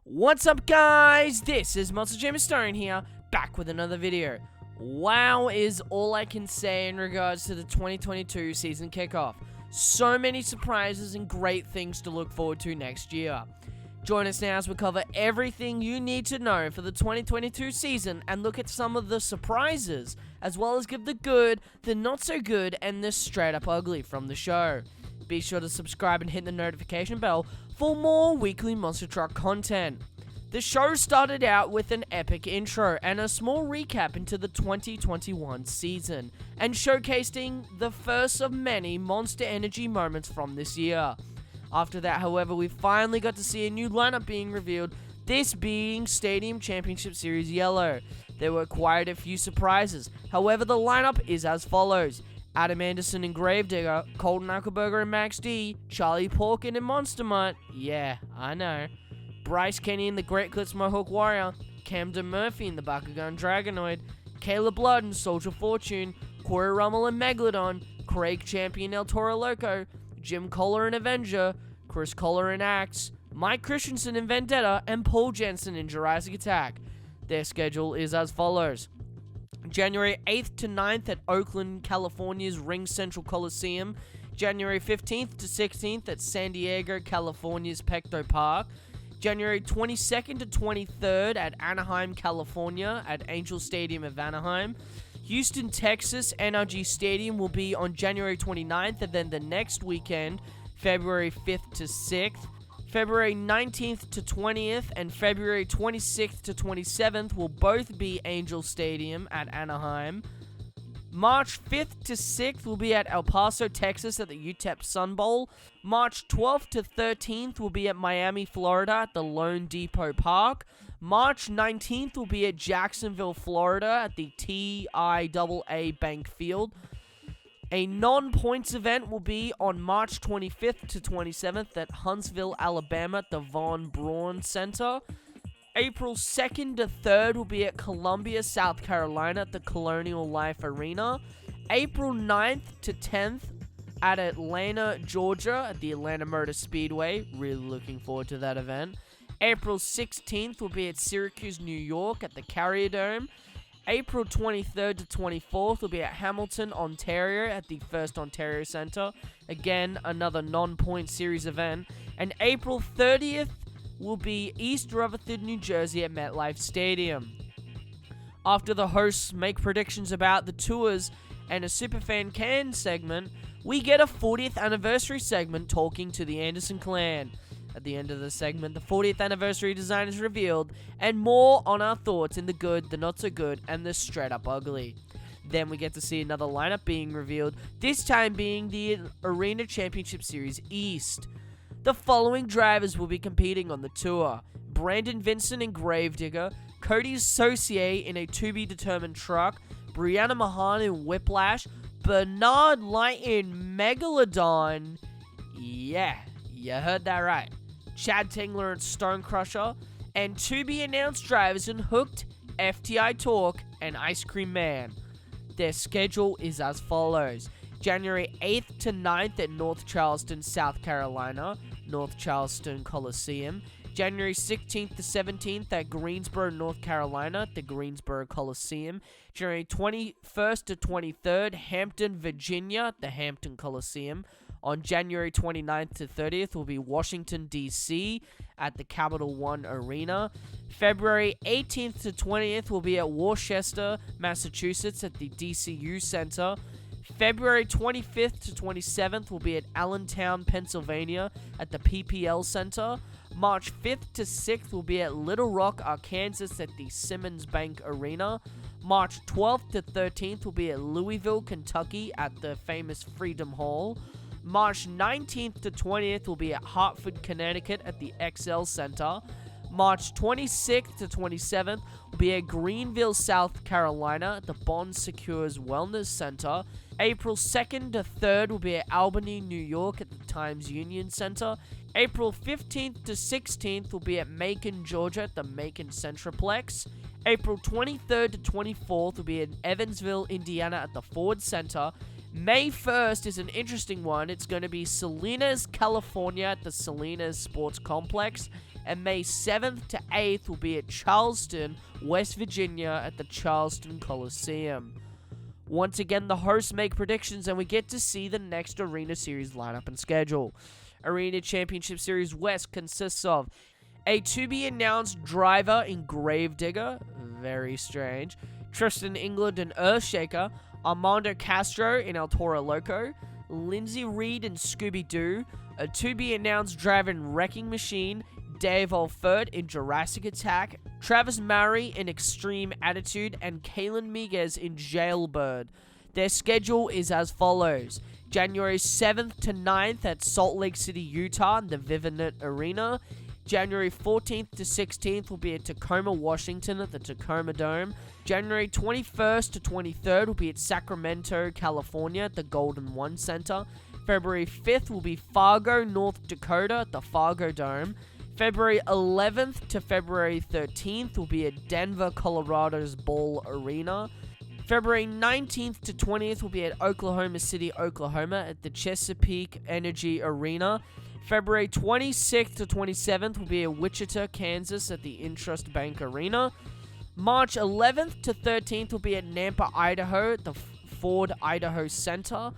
What's up, guys? This is Monster Jam Season here, back with another video. Wow is all I can say in regards to the 2022 season kickoff. So many surprises and great things to look forward to next year. Join us now as we cover everything you need to know for the 2022 season and look at some of the surprises, as well as give the good, the not so good, and the straight up ugly from the show. Be sure to subscribe and hit the notification bell for more weekly Monster Truck content. The show started out with an epic intro and a small recap into the 2021 season, and showcasing the first of many Monster Energy moments from this year. After that, however, we finally got to see a new lineup being revealed, this being Stadium Championship Series Yellow. There were quite a few surprises, however the lineup is as follows: Adam Anderson and Gravedigger, Colton Ackelberger and Max D, Charlie Porkin and Monster Mutt, yeah, I know, Bryce Kenny and the Great Clips Mohawk Warrior, Camden Murphy and the Bakugan Dragonoid, Caleb Blood and Soldier Fortune, Corey Rummel and Megalodon, Craig Champion El Toro Loco, Jim Kohler and Avenger, Chris Kohler and Axe, Mike Christensen and Vendetta, and Paul Jensen in Jurassic Attack. Their schedule is as follows: January 8th to 9th at Oakland, California's Ring Central Coliseum. January 15th to 16th at San Diego, California's PETCO Park. January 22nd to 23rd at Anaheim, California at Angel Stadium of Anaheim. Houston, Texas, NRG Stadium will be on January 29th, and then the next weekend, February 5th to 6th. February 19th to 20th and February 26th to 27th will both be Angel Stadium at Anaheim. March 5th to 6th will be at El Paso, Texas at the UTEP Sun Bowl. March 12th to 13th will be at Miami, Florida at the Lone Depot Park. March 19th will be at Jacksonville, Florida at the TIAA Bank Field. A non-points event will be on March 25th to 27th at Huntsville, Alabama at the Von Braun Center. April 2nd to 3rd will be at Columbia, South Carolina at the Colonial Life Arena. April 9th to 10th at Atlanta, Georgia at the Atlanta Motor Speedway. Really looking forward to that event. April 16th will be at Syracuse, New York at the Carrier Dome. April 23rd to 24th will be at Hamilton, Ontario at the First Ontario Centre. Again, another non-point series event. And April 30th will be East Rutherford, New Jersey at MetLife Stadium. After the hosts make predictions about the tours and a Superfan Can segment, we get a 40th anniversary segment talking to the Anderson clan. At the end of the segment, the 40th anniversary design is revealed, and more on our thoughts in the good, the not so good, and the straight up ugly. Then we get to see another lineup being revealed, this time being the Arena Championship Series East. The following drivers will be competing on the tour: Brandon Vincent in Gravedigger, Cody Saucier in a to-be-determined truck, Brianna Mahan in Whiplash, Bernard Light in Megalodon, yeah, you heard that right, Chad Tingler and Stone Crusher, and to-be-announced drivers in Hooked, FTI Talk, and Ice Cream Man. Their schedule is as follows: January 8th to 9th at North Charleston, South Carolina, North Charleston Coliseum. January 16th to 17th at Greensboro, North Carolina at the Greensboro Coliseum. January 21st to 23rd, Hampton, Virginia at the Hampton Coliseum. On January 29th to 30th will be Washington, D.C. at the Capital One Arena. February 18th to 20th will be at Worcester, Massachusetts at the DCU Center. February 25th to 27th will be at Allentown, Pennsylvania at the PPL Center. March 5th to 6th will be at Little Rock, Arkansas at the Simmons Bank Arena. March 12th to 13th will be at Louisville, Kentucky at the famous Freedom Hall. March 19th to 20th will be at Hartford, Connecticut at the XL Center. March 26th to 27th will be at Greenville, South Carolina at the Bond Secures Wellness Center. April 2nd to 3rd will be at Albany, New York at the Times Union Center. April 15th to 16th will be at Macon, Georgia at the Macon Centroplex. April 23rd to 24th will be in Evansville, Indiana at the Ford Center. May 1st is an interesting one. It's going to be Salinas, California at the Salinas Sports Complex. And May 7th to 8th will be at Charleston, West Virginia at the Charleston Coliseum. Once again, the hosts make predictions and we get to see the next Arena Series lineup and schedule. Arena Championship Series West consists of a to-be-announced driver in Gravedigger, very strange, Tristan England and Earthshaker, Armando Castro in El Toro Loco, Lindsay Reed in Scooby-Doo, a to-be-announced driver in Wrecking Machine, Dave Alford in Jurassic Attack, Travis Murray in Extreme Attitude, and Kalen Miguez in Jailbird. Their schedule is as follows. January 7th to 9th at Salt Lake City, Utah in the Vivint Arena. January 14th to 16th will be at Tacoma, Washington at the Tacoma Dome. January 21st to 23rd will be at Sacramento, California at the Golden One Center. February 5th will be Fargo, North Dakota at the Fargo Dome. February 11th to February 13th will be at Denver, Colorado's Ball Arena. February 19th to 20th will be at Oklahoma City, Oklahoma at the Chesapeake Energy Arena. February 26th to 27th will be at Wichita, Kansas at the Intrust Bank Arena. March 11th to 13th will be at Nampa, Idaho at the Ford Idaho Center.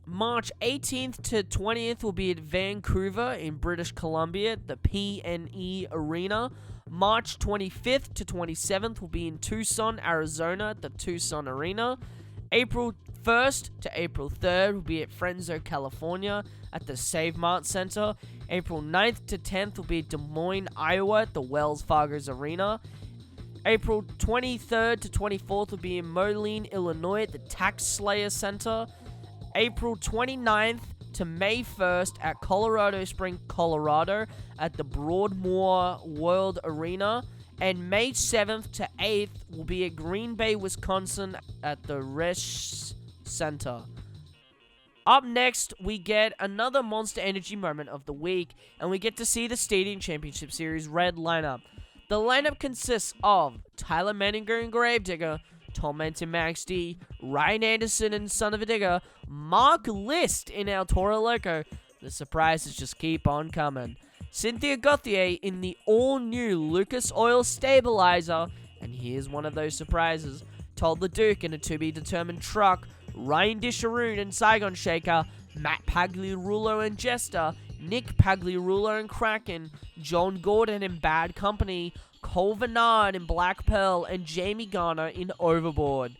March 18th to 20th will be at Vancouver in British Columbia at the PNE Arena. March 25th to 27th will be in Tucson, Arizona at the Tucson Arena. April 1st to April 3rd will be at Fresno, California at the Save Mart Center. April 9th to 10th will be at Des Moines, Iowa at the Wells Fargo's Arena. April 23rd to 24th will be in Moline, Illinois at the Tax Slayer Center. April 29th to May 1st at Colorado Springs, Colorado at the Broadmoor World Arena. And May 7th to 8th will be at Green Bay, Wisconsin at the Resch Center. Up next, we get another Monster Energy moment of the week, and we get to see the Stadium Championship Series Red lineup. The lineup consists of Tyler Menninger and Gravedigger, Tormented Max D, Ryan Anderson and Son of a Digger, Mark List in El Toro Loco. The surprises just keep on coming. Cynthia Gauthier in the all-new Lucas Oil Stabilizer, and here's one of those surprises. Todd LeDuc in a to-be-determined truck, Ryan Disharoon and Saigon Shaker, Matt Pagliarulo and Jester, Nick Pagliarulo and Kraken, John Gordon in Bad Company, Cole Vernard in Black Pearl, and Jamie Garner in Overboard.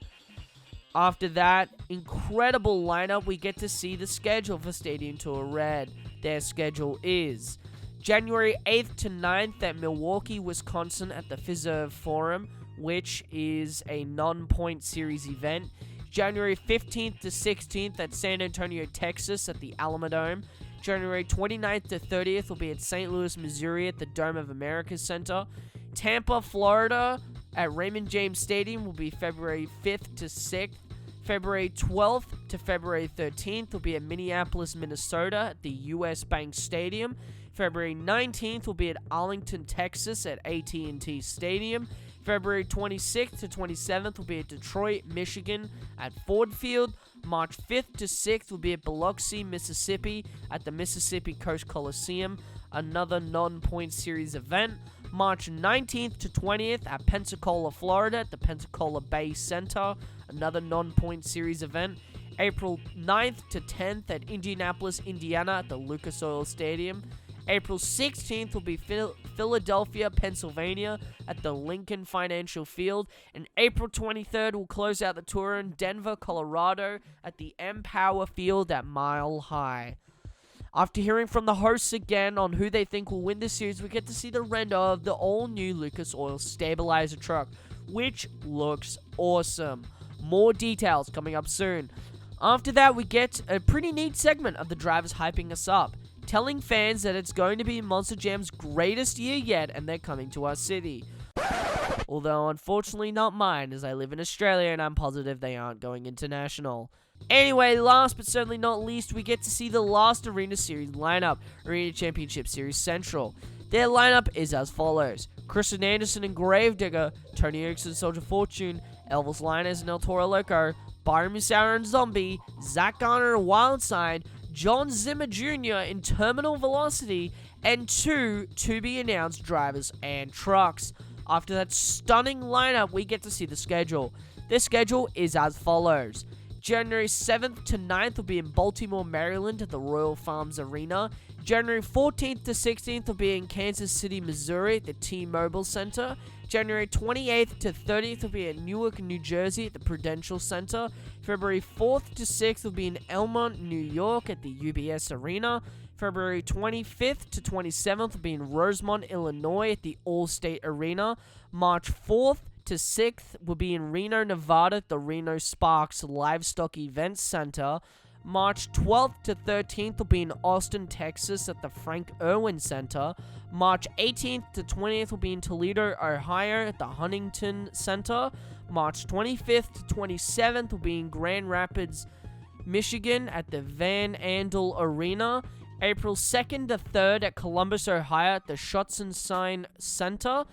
After that incredible lineup, we get to see the schedule for Stadium Tour Red. Their schedule is January 8th to 9th at Milwaukee, Wisconsin at the FISERV Forum, which is a non-point series event. January 15th to 16th at San Antonio, Texas at the Alamodome. January 29th to 30th will be at St. Louis, Missouri at the Dome of America Center. Tampa, Florida at Raymond James Stadium will be February 5th to 6th. February 12th to February 13th will be at Minneapolis, Minnesota at the US Bank Stadium. February 19th will be at Arlington, Texas at AT&T Stadium. February 26th to 27th will be at Detroit, Michigan at Ford Field. March 5th to 6th will be at Biloxi, Mississippi at the Mississippi Coast Coliseum, another non-point series event. March 19th to 20th at Pensacola, Florida at the Pensacola Bay Center, another non-point series event. April 9th to 10th at Indianapolis, Indiana at the Lucas Oil Stadium. April 16th will be Philadelphia, Pennsylvania at the Lincoln Financial Field. And April 23rd will close out the tour in Denver, Colorado at the Empower Field at Mile High. After hearing from the hosts again on who they think will win this series, we get to see the render of the all-new Lucas Oil Stabilizer truck, which looks awesome. More details coming up soon. After that, we get a pretty neat segment of the drivers hyping us up, telling fans that it's going to be Monster Jam's greatest year yet and they're coming to our city. Although unfortunately not mine, as I live in Australia and I'm positive they aren't going international. Anyway, last but certainly not least, we get to see the last Arena Series lineup, Arena Championship Series Central. Their lineup is as follows: Kristen Anderson and Gravedigger, Tony Erickson, Soldier Fortune, Elvis Linus and El Toro Loco, Byron Musara and Zombie, Zach Garner and Wildside, John Zimmer Jr. in Terminal Velocity, and 2 to-be-announced drivers and trucks. After that stunning lineup, we get to see the schedule. Their schedule is as follows. January 7th to 9th will be in Baltimore, Maryland at the Royal Farms Arena. January 14th to 16th will be in Kansas City, Missouri at the T-Mobile Center. January 28th to 30th will be in Newark, New Jersey at the Prudential Center. February 4th to 6th will be in Elmont, New York at the UBS Arena. February 25th to 27th will be in Rosemont, Illinois at the Allstate Arena. March 4th to 6th will be in Reno, Nevada at the Reno Sparks Livestock Events Center. March 12th to 13th will be in Austin, Texas at the Frank Irwin Center. March 18th to 20th will be in Toledo, Ohio at the Huntington Center. March 25th to 27th will be in Grand Rapids, Michigan at the Van Andel Arena. April 2nd to 3rd at Columbus, Ohio at the Schottenstein Center.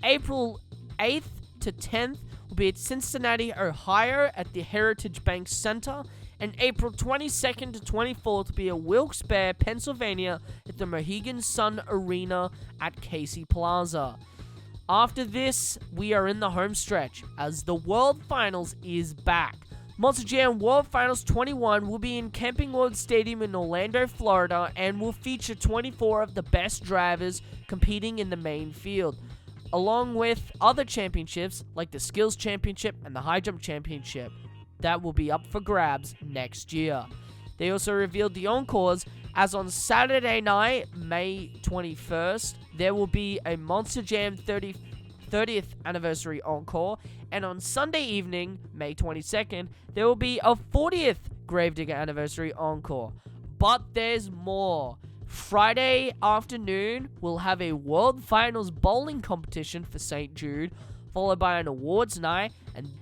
April 8th to 10th will be at Cincinnati, Ohio at the Heritage Bank Center. And April 22nd to 24th will be at Wilkes-Barre, Pennsylvania at the Mohegan Sun Arena at Casey Plaza. After this, we are in the home stretch as the World Finals is back. Monster Jam World Finals 21 will be in Camping World Stadium in Orlando, Florida, and will feature 24 of the best drivers competing in the main field, along with other championships like the Skills Championship and the High Jump Championship that will be up for grabs next year. They also revealed the encores, as on Saturday night, May 21st, there will be a Monster Jam 30th anniversary encore, and on Sunday evening, May 22nd, there will be a 40th Gravedigger anniversary encore. But there's more. Friday afternoon, we'll have a World Finals bowling competition for St. Jude, followed by an awards night,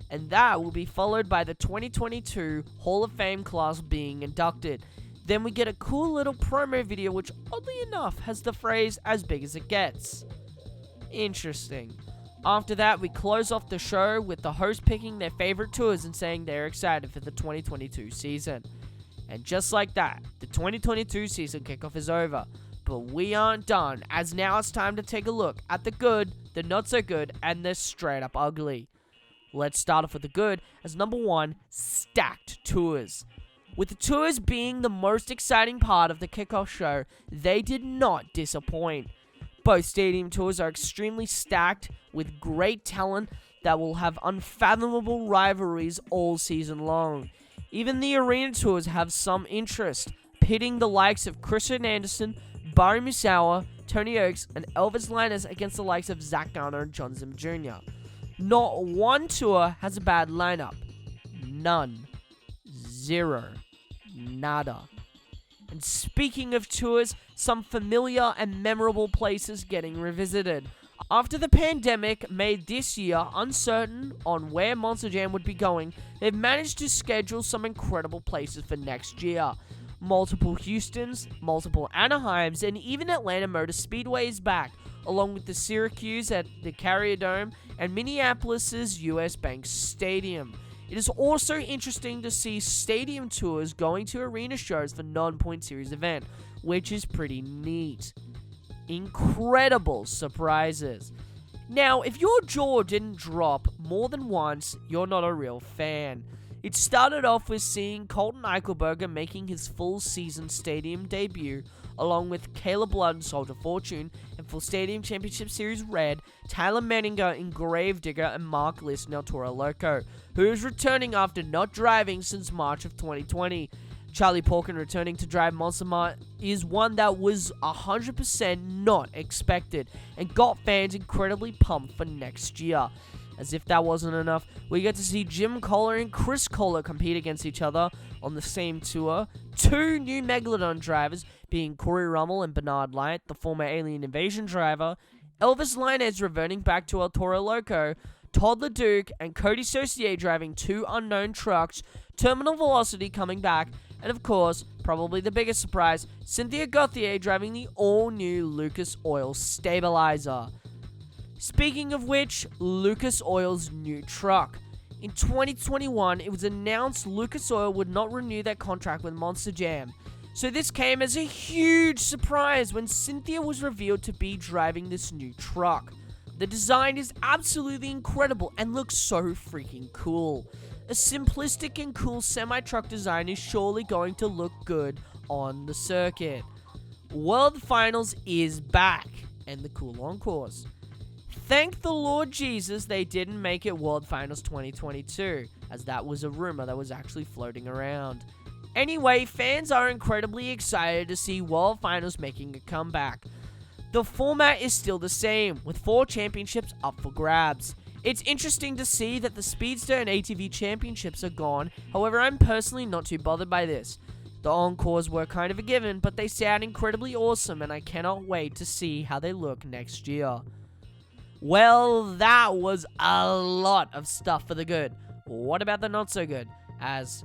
and that will be followed by the 2022 Hall of Fame class being inducted. Then we get a cool little promo video, which oddly enough has the phrase "as big as it gets." Interesting. After that, we close off the show with the host picking their favorite tours and saying they're excited for the 2022 season. And just like that, the 2022 season kickoff is over. But we aren't done, as now it's time to take a look at the good, the not so good, and the straight up ugly. Let's start off with the good, as number 1, stacked tours. With the tours being the most exciting part of the kickoff show, they did not disappoint. Both stadium tours are extremely stacked with great talent that will have unfathomable rivalries all season long. Even the arena tours have some interest, pitting the likes of Christian Anderson, Barry Musawa, Tony Oaks, and Elvis Linus against the likes of Zach Garner and John Zimmer Jr. Not one tour has a bad lineup. None. Zero. Nada. And speaking of tours, some familiar and memorable places getting revisited. After the pandemic made this year uncertain on where Monster Jam would be going, they've managed to schedule some incredible places for next year. Multiple Houstons, multiple Anaheims, and even Atlanta Motor Speedway is back, along with the Syracuse at the Carrier Dome and Minneapolis' US Bank Stadium. It is also interesting to see stadium tours going to arena shows for non-point series event, which is pretty neat. Incredible surprises. Now, if your jaw didn't drop more than once, you're not a real fan. It started off with seeing Colton Eichelberger making his full season stadium debut, along with Caleb Blood and Soldier Fortune, and for Stadium Championship Series Red, Tyler Menninger in Gravedigger and Mark List in El Toro Loco, who is returning after not driving since March of 2020. Charlie Porkin returning to drive Monster Mart is one that was 100% not expected, and got fans incredibly pumped for next year. As if that wasn't enough, we get to see Jim Kohler and Chris Kohler compete against each other on the same tour. 2 new Megalodon drivers, being Corey Rummel and Bernard Light, the former Alien Invasion driver, Elvis Linus reverting back to El Toro Loco, Todd LeDuc and Cody Saucier driving 2 unknown trucks, Terminal Velocity coming back, and of course, probably the biggest surprise, Cynthia Gauthier driving the all-new Lucas Oil Stabilizer. Speaking of which, Lucas Oil's new truck. In 2021, it was announced Lucas Oil would not renew their contract with Monster Jam. So this came as a huge surprise when Cynthia was revealed to be driving this new truck. The design is absolutely incredible and looks so freaking cool. A simplistic and cool semi-truck design is surely going to look good on the circuit. World Finals is back, and the cool encores. Thank the Lord Jesus they didn't make it World Finals 2022, as that was a rumor that was actually floating around. Anyway, fans are incredibly excited to see World Finals making a comeback. The format is still the same, with 4 championships up for grabs. It's interesting to see that the Speedster and ATV championships are gone, however I'm personally not too bothered by this. The encores were kind of a given, but they sound incredibly awesome and I cannot wait to see how they look next year. Well, that was a lot of stuff for the good. What about the not so good? As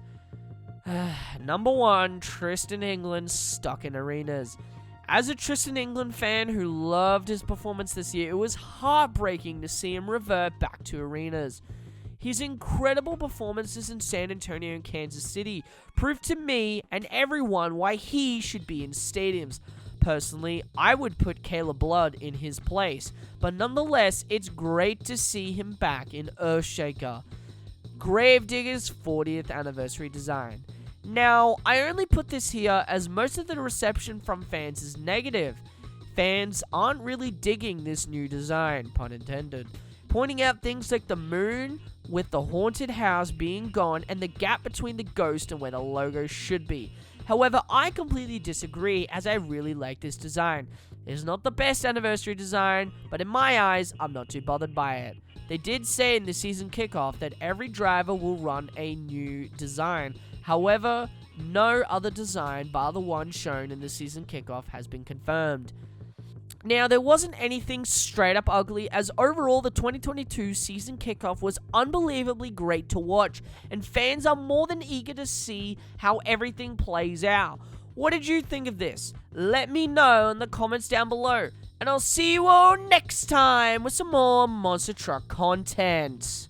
number 1, Tristan England stuck in arenas. As a Tristan England fan who loved his performance this year, it was heartbreaking to see him revert back to arenas. His incredible performances in San Antonio and Kansas City proved to me and everyone why he should be in stadiums. Personally, I would put Caleb Blood in his place, but nonetheless, it's great to see him back in Earthshaker, Gravedigger's 40th anniversary design. Now, I only put this here as most of the reception from fans is negative. Fans aren't really digging this new design, pun intended, pointing out things like the moon with the haunted house being gone and the gap between the ghost and where the logo should be. However, I completely disagree as I really like this design. It is not the best anniversary design, but in my eyes, I'm not too bothered by it. They did say in the season kickoff that every driver will run a new design. However, no other design bar the one shown in the season kickoff has been confirmed. Now, there wasn't anything straight up ugly, as overall the 2022 season kickoff was unbelievably great to watch, and fans are more than eager to see how everything plays out. What did you think of this? Let me know in the comments down below, and I'll see you all next time with some more Monster Truck content.